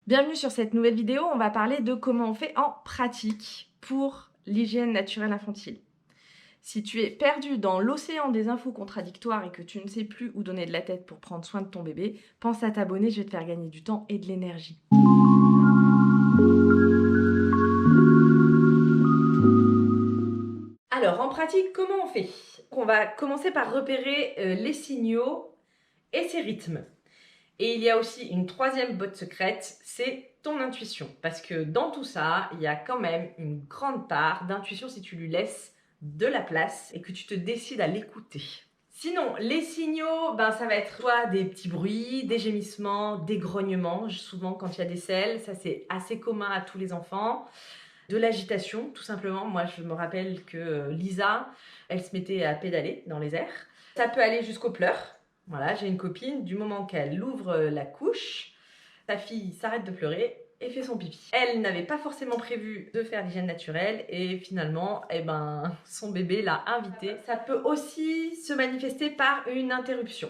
Bienvenue sur cette nouvelle vidéo, on va parler de comment on fait en pratique pour l'hygiène naturelle infantile. Si tu es perdu dans l'océan des infos contradictoires et que tu ne sais plus où donner de la tête pour prendre soin de ton bébé, pense à t'abonner, je vais te faire gagner du temps et de l'énergie. Alors en pratique, comment on fait? On va commencer par repérer les signaux et ses rythmes. Et il y a aussi une troisième botte secrète, c'est ton intuition. Parce que dans tout ça, il y a quand même une grande part d'intuition si tu lui laisses de la place et que tu te décides à l'écouter. Sinon, les signaux, ça va être soit des petits bruits, des gémissements, des grognements, souvent quand il y a des selles, ça c'est assez commun à tous les enfants. De l'agitation, tout simplement. Moi, je me rappelle que Lisa, elle se mettait à pédaler dans les airs. Ça peut aller jusqu'aux pleurs. Voilà, j'ai une copine, du moment qu'elle ouvre la couche, sa fille s'arrête de pleurer et fait son pipi. Elle n'avait pas forcément prévu de faire l'hygiène naturelle et finalement, son bébé l'a invitée. Ça peut aussi se manifester par une interruption,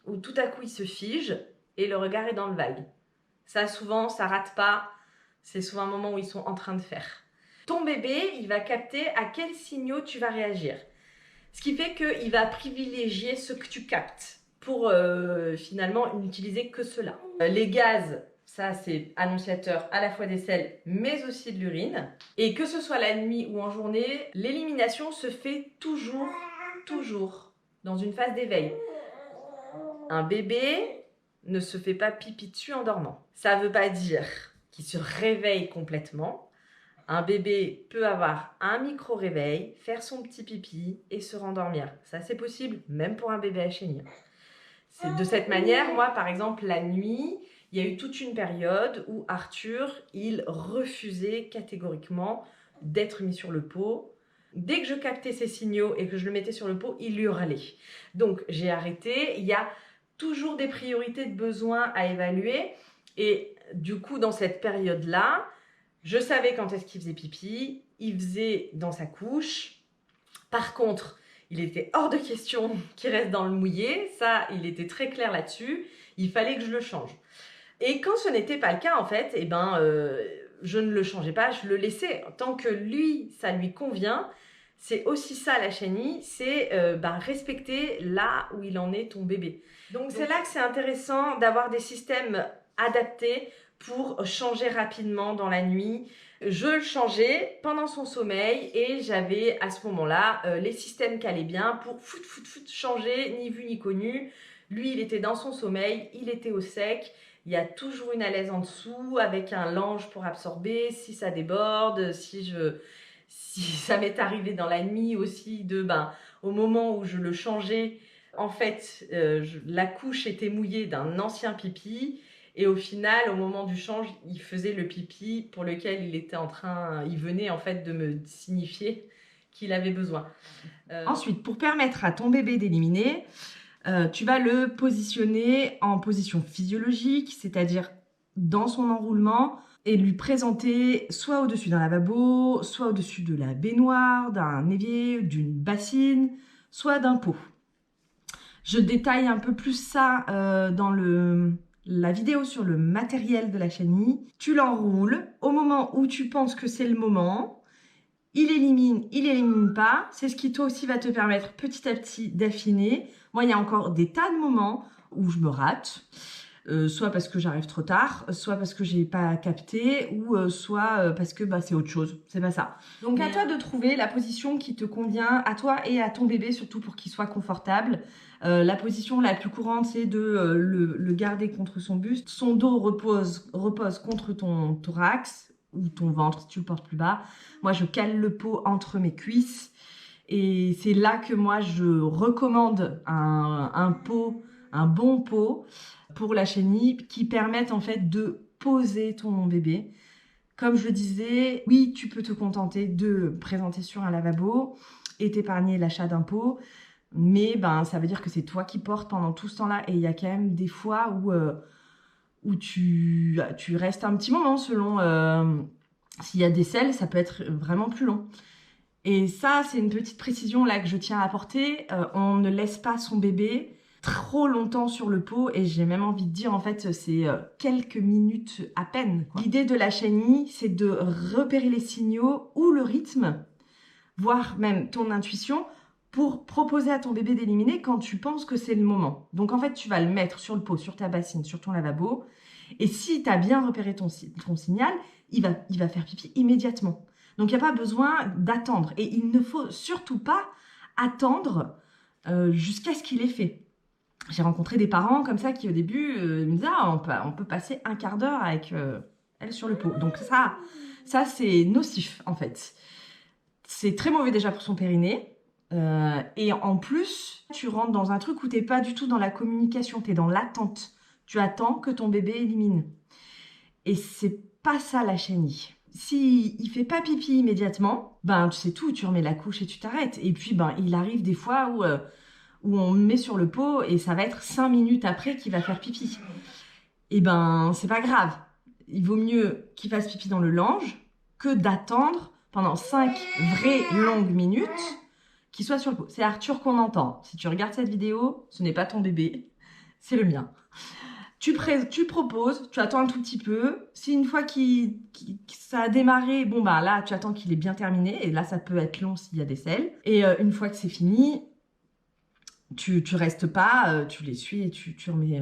où tout à coup il se fige et le regard est dans le vague. Ça souvent, ça rate pas, c'est souvent un moment où ils sont en train de faire. Ton bébé, il va capter à quels signaux tu vas réagir. Ce qui fait qu'il va privilégier ce que tu captes pour finalement n'utiliser que cela. Les gaz, ça c'est annonciateur à la fois des selles mais aussi de l'urine. Et que ce soit la nuit ou en journée, l'élimination se fait toujours dans une phase d'éveil. Un bébé ne se fait pas pipi dessus en dormant. Ça ne veut pas dire qu'il se réveille complètement. Un bébé peut avoir un micro-réveil, faire son petit pipi et se rendormir. Ça, c'est possible, même pour un bébé à chenille. C'est de cette manière, moi, par exemple, la nuit, il y a eu toute une période où Arthur, il refusait catégoriquement d'être mis sur le pot. Dès que je captais ses signaux et que je le mettais sur le pot, il hurlait. Donc, j'ai arrêté. Il y a toujours des priorités de besoins à évaluer. Et du coup, dans cette période-là, je savais quand est-ce qu'il faisait pipi, il faisait dans sa couche. Par contre, il était hors de question qu'il reste dans le mouillé. Ça, il était très clair là-dessus. Il fallait que je le change. Et quand ce n'était pas le cas, en fait, je ne le changeais pas, je le laissais. Tant que lui, ça lui convient, c'est aussi ça la chenille, c'est respecter là où il en est ton bébé. Donc c'est là que c'est intéressant d'avoir des systèmes adaptés pour changer rapidement dans la nuit. Je le changeais pendant son sommeil et j'avais à ce moment-là les systèmes qui allaient bien pour changer, ni vu ni connu. Lui, il était dans son sommeil, il était au sec. Il y a toujours une alaise en dessous avec un lange pour absorber si ça déborde, si ça m'est arrivé dans la nuit aussi au moment où je le changeais, en fait, la couche était mouillée d'un ancien pipi. Et au final, au moment du change, il faisait le pipi pour lequel il venait en fait de me signifier qu'il avait besoin. Ensuite, pour permettre à ton bébé d'éliminer, tu vas le positionner en position physiologique, c'est-à-dire dans son enroulement, et lui présenter soit au-dessus d'un lavabo, soit au-dessus de la baignoire, d'un évier, d'une bassine, soit d'un pot. Je détaille un peu plus ça dans la vidéo sur le matériel de la chenille. Tu l'enroules au moment où tu penses que c'est le moment. Il élimine pas. C'est ce qui toi aussi va te permettre petit à petit d'affiner. Moi, il y a encore des tas de moments où je me rate. Soit parce que j'arrive trop tard, soit parce que j'ai pas capté, ou soit parce que c'est autre chose. C'est pas ça. Donc à toi de trouver la position qui te convient, à toi et à ton bébé, surtout pour qu'il soit confortable. La position la plus courante, c'est de le garder contre son buste. Son dos repose contre ton thorax ou ton ventre si tu le portes plus bas. Moi, je cale le pot entre mes cuisses. Et c'est là que moi, je recommande un bon pot pour la chenille qui permette en fait de poser ton bébé. Comme je le disais, oui, tu peux te contenter de présenter sur un lavabo et t'épargner l'achat d'un pot. Mais ça veut dire que c'est toi qui portes pendant tout ce temps-là. Et il y a quand même des fois où tu restes un petit moment selon s'il y a des selles, ça peut être vraiment plus long. Et ça, c'est une petite précision là que je tiens à apporter. On ne laisse pas son bébé trop longtemps sur le pot et j'ai même envie de dire en fait c'est quelques minutes à peine. L'idée de la chenille, c'est de repérer les signaux ou le rythme, voire même ton intuition, pour proposer à ton bébé d'éliminer quand tu penses que c'est le moment. Donc en fait, tu vas le mettre sur le pot, sur ta bassine, sur ton lavabo, et si tu as bien repéré ton signal, il va faire pipi immédiatement. Donc il n'y a pas besoin d'attendre. Et il ne faut surtout pas attendre jusqu'à ce qu'il ait fait. J'ai rencontré des parents comme ça qui au début me disaient ah, on peut passer un quart d'heure avec elle sur le pot. Donc ça c'est nocif en fait. C'est très mauvais déjà pour son périnée. Et en plus, tu rentres dans un truc où tu n'es pas du tout dans la communication, tu es dans l'attente. Tu attends que ton bébé élimine. Et c'est pas ça la chenille. Si il fait pas pipi immédiatement, ben tu sais tout, tu remets la couche et tu t'arrêtes. Et puis ben il arrive des fois où on met sur le pot et ça va être 5 minutes après qu'il va faire pipi. Et ben c'est pas grave. Il vaut mieux qu'il fasse pipi dans le lange que d'attendre pendant 5 vraies longues minutes qu'il soit sur le pot. C'est Arthur qu'on entend. Si tu regardes cette vidéo, ce n'est pas ton bébé, c'est le mien. Tu proposes, tu attends un tout petit peu. Si une fois que ça a démarré, bon bah là tu attends qu'il est bien terminé. Et là ça peut être long s'il y a des selles. Et une fois que c'est fini, tu restes pas, tu l'essuies et tu remets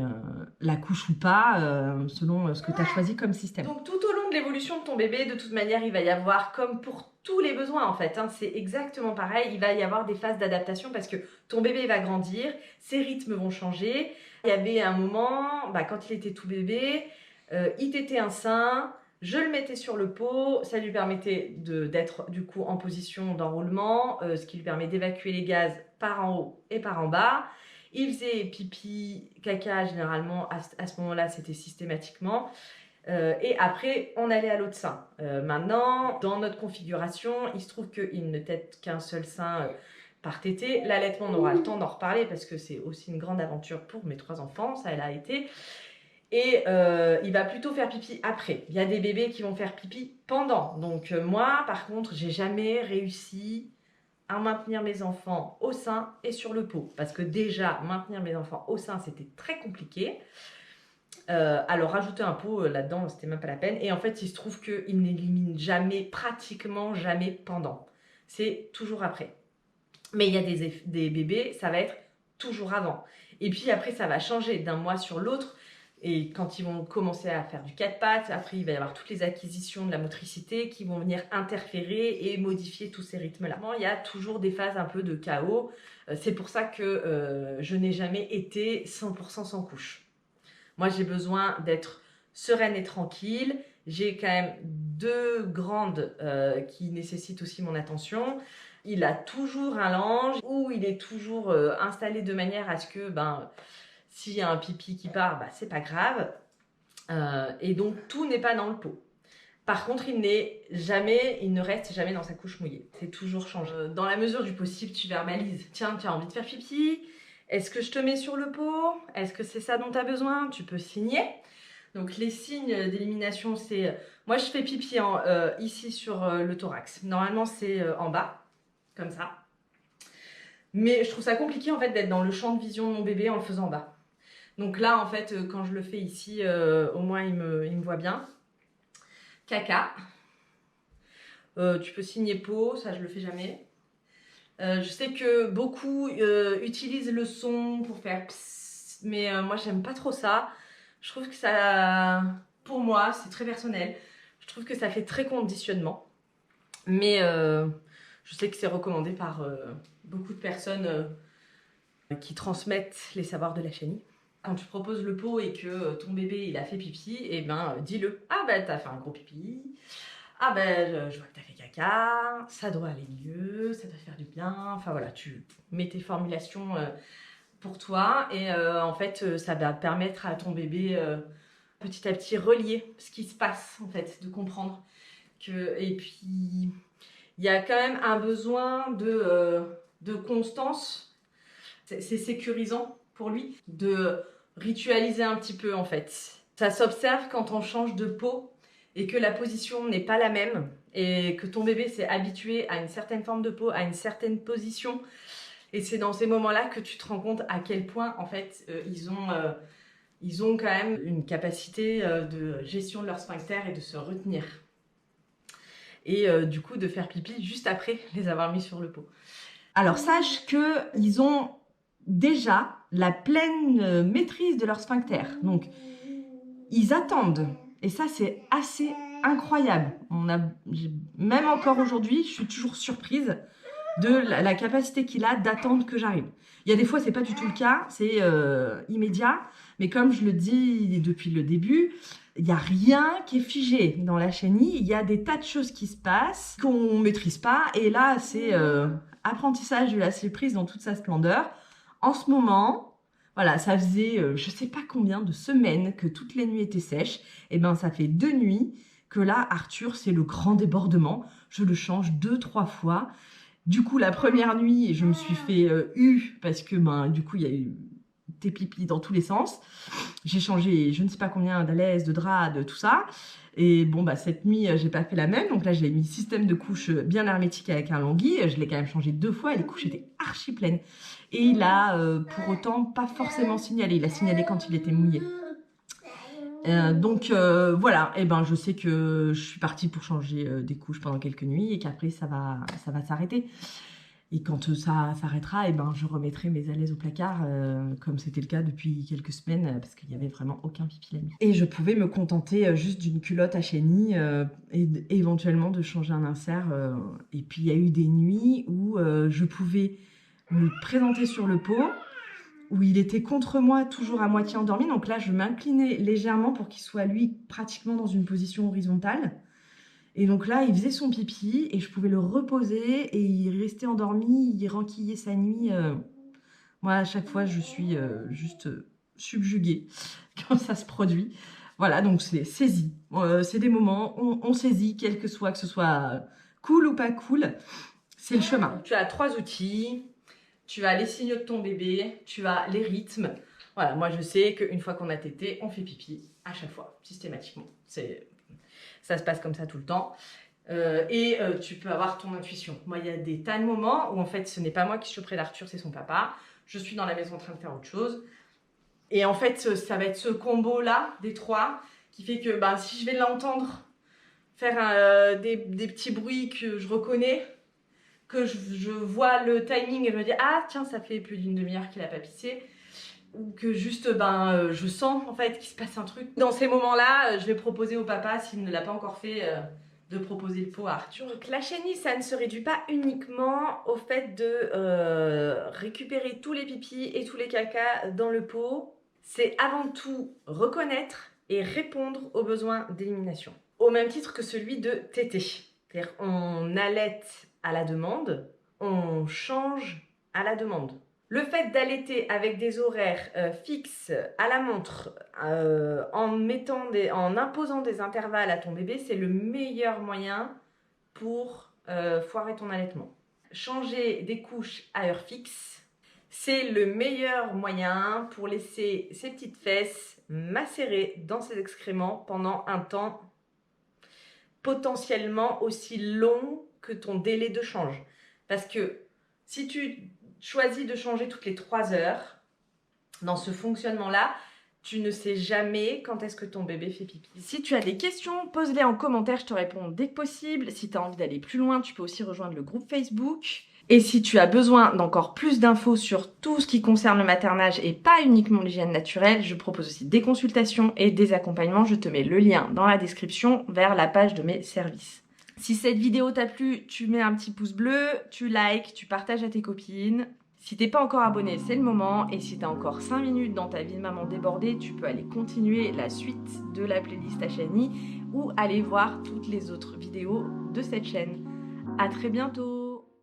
la couche ou pas, selon ce que tu as choisi comme système. Donc tout au long de l'évolution de ton bébé, de toute manière, il va y avoir, comme pour tous les besoins en fait, hein, c'est exactement pareil, il va y avoir des phases d'adaptation parce que ton bébé va grandir, ses rythmes vont changer. Il y avait un moment, quand il était tout bébé, il tétait un sein, je le mettais sur le pot, ça lui permettait d'être du coup en position d'enroulement, ce qui lui permet d'évacuer les gaz par en haut et par en bas. Il faisait pipi, caca, généralement à ce moment-là c'était systématiquement. Et après, on allait à l'autre sein. Maintenant, dans notre configuration, il se trouve qu'il ne tète qu'un seul sein par tétée. L'allaitement, on aura le temps d'en reparler parce que c'est aussi une grande aventure pour mes 3 enfants, ça elle a été. Et il va plutôt faire pipi après. Il y a des bébés qui vont faire pipi pendant. Donc moi, par contre, j'ai jamais réussi à maintenir mes enfants au sein et sur le pot. Parce que déjà, maintenir mes enfants au sein, c'était très compliqué. Alors rajouter un pot là-dedans, c'était même pas la peine. Et en fait, il se trouve qu'il n'élimine jamais, pratiquement jamais pendant. C'est toujours après. Mais il y a des bébés, ça va être toujours avant. Et puis après, ça va changer d'un mois sur l'autre. Et quand ils vont commencer à faire du 4 pattes, après il va y avoir toutes les acquisitions de la motricité qui vont venir interférer et modifier tous ces rythmes-là. Il y a toujours des phases un peu de chaos. C'est pour ça que je n'ai jamais été 100% sans couche. Moi, j'ai besoin d'être sereine et tranquille. J'ai quand même 2 grandes qui nécessitent aussi mon attention. Il a toujours un lange ou il est toujours installé de manière à ce que, s'il y a un pipi qui part, c'est pas grave. Et donc, tout n'est pas dans le pot. Par contre, il ne reste jamais dans sa couche mouillée. C'est toujours changé. Dans la mesure du possible, tu verbalises. Tiens, tu as envie de faire pipi? Est-ce que je te mets sur le pot? Est-ce que c'est ça dont tu as besoin? Tu peux signer. Donc les signes d'élimination, c'est... Moi, je fais pipi ici sur le thorax. Normalement, c'est en bas, comme ça. Mais je trouve ça compliqué, en fait, d'être dans le champ de vision de mon bébé en le faisant en bas. Donc là, en fait, quand je le fais ici, au moins, il me voit bien. Caca. Tu peux signer pot, ça, je le fais jamais. Je sais que beaucoup utilisent le son pour faire psst, mais moi j'aime pas trop ça. Je trouve que ça, pour moi, c'est très personnel. Je trouve que ça fait très conditionnement. Mais je sais que c'est recommandé par beaucoup de personnes qui transmettent les savoirs de la chenille. Quand tu proposes le pot et que ton bébé il a fait pipi, et dis-le. Ah t'as fait un gros pipi. Ah je vois que t'as fait caca, ça doit aller mieux, ça doit faire du bien. Enfin voilà, tu mets tes formulations pour toi et en fait ça va permettre à ton bébé petit à petit relier ce qui se passe en fait, de comprendre que. Et puis il y a quand même un besoin de constance. C'est sécurisant pour lui de ritualiser un petit peu en fait. Ça s'observe quand on change de peau et que la position n'est pas la même et que ton bébé s'est habitué à une certaine forme de peau, à une certaine position. Et c'est dans ces moments-là que tu te rends compte à quel point, en fait, ils ont quand même une capacité de gestion de leur sphincter et de se retenir. Et du coup, de faire pipi juste après les avoir mis sur le pot. Alors, sache qu'ils ont déjà la pleine maîtrise de leur sphincter. Donc, ils attendent. Et ça, c'est assez incroyable. Même encore aujourd'hui, je suis toujours surprise de la capacité qu'il a d'attendre que j'arrive. Il y a des fois, c'est pas du tout le cas, c'est immédiat. Mais comme je le dis depuis le début, il n'y a rien qui est figé dans la chenille. Il y a des tas de choses qui se passent qu'on ne maîtrise pas. Et là, c'est apprentissage de la surprise dans toute sa splendeur. En ce moment, voilà, ça faisait je sais pas combien de semaines que toutes les nuits étaient sèches. Et ben, ça fait 2 nuits que là, Arthur, c'est le grand débordement. Je le change 2-3 fois. Du coup, la première nuit, je me suis fait parce que ben, du coup, il y a eu des pipis dans tous les sens. J'ai changé je ne sais pas combien d'alaise, de drap, de tout ça. Et bon, bah, cette nuit, j'ai pas fait la même. Donc là, je l'ai mis système de couche bien hermétique avec un longhi. Je l'ai quand même changé 2 fois et les couches étaient archi pleines. Et il a pour autant pas forcément signalé. Il a signalé quand il était mouillé. Donc voilà, et ben je sais que je suis partie pour changer des couches pendant quelques nuits et qu'après ça va s'arrêter. Et quand ça s'arrêtera, et ben je remettrai mes alaises au placard comme c'était le cas depuis quelques semaines parce qu'il n'y avait vraiment aucun pipi la nuit. Et je pouvais me contenter juste d'une culotte à chenille et éventuellement de changer un insert. Et puis il y a eu des nuits où je pouvais me présenter sur le pot, où il était contre moi, toujours à moitié endormi. Donc là, je m'inclinais légèrement pour qu'il soit, lui, pratiquement dans une position horizontale. Et donc là, il faisait son pipi et je pouvais le reposer et il restait endormi, il renquillait sa nuit. Moi, à chaque fois, je suis juste subjuguée quand ça se produit. Voilà, donc c'est saisi. C'est des moments, on saisit, quel que ce soit cool ou pas cool. C'est le chemin. Tu as 3 outils. Tu as les signaux de ton bébé, tu as les rythmes. Voilà, moi je sais qu'une fois qu'on a tété, on fait pipi à chaque fois, systématiquement. Ça se passe comme ça tout le temps. Tu peux avoir ton intuition. Moi, il y a des tas de moments où en fait, ce n'est pas moi qui suis auprès d'Arthur, c'est son papa. Je suis dans la maison en train de faire autre chose. Et en fait, ça va être ce combo-là, des 3, qui fait que si je vais l'entendre faire des petits bruits que je reconnais, que je vois le timing et je me dis ah tiens ça fait plus d'une demi-heure qu'il a pas pissé, ou que juste je sens en fait qu'il se passe un truc. Dans ces moments-là, je vais proposer au papa, s'il ne l'a pas encore fait, de proposer le pot à Arthur. Donc la chenille, ça ne se réduit pas uniquement au fait de récupérer tous les pipis et tous les cacas dans le pot. C'est avant tout reconnaître et répondre aux besoins d'élimination. Au même titre que celui de téter. C'est-à-dire on allaite à la demande, on change à la demande. Le fait d'allaiter avec des horaires fixes à la montre, en imposant des intervalles à ton bébé, c'est le meilleur moyen pour foirer ton allaitement. Changer des couches à heure fixe, c'est le meilleur moyen pour laisser ses petites fesses macérer dans ses excréments pendant un temps potentiellement aussi long que ton délai de change. Parce que si tu choisis de changer toutes les 3 heures, dans ce fonctionnement-là, tu ne sais jamais quand est-ce que ton bébé fait pipi. Si tu as des questions, pose-les en commentaire, je te réponds dès que possible. Si tu as envie d'aller plus loin, tu peux aussi rejoindre le groupe Facebook. Et si tu as besoin d'encore plus d'infos sur tout ce qui concerne le maternage et pas uniquement l'hygiène naturelle, je propose aussi des consultations et des accompagnements. Je te mets le lien dans la description vers la page de mes services. Si cette vidéo t'a plu, tu mets un petit pouce bleu, tu likes, tu partages à tes copines. Si t'es pas encore abonné, c'est le moment. Et si t'as encore 5 minutes dans ta vie de maman débordée, tu peux aller continuer la suite de la playlist Ashani ou aller voir toutes les autres vidéos de cette chaîne. À très bientôt!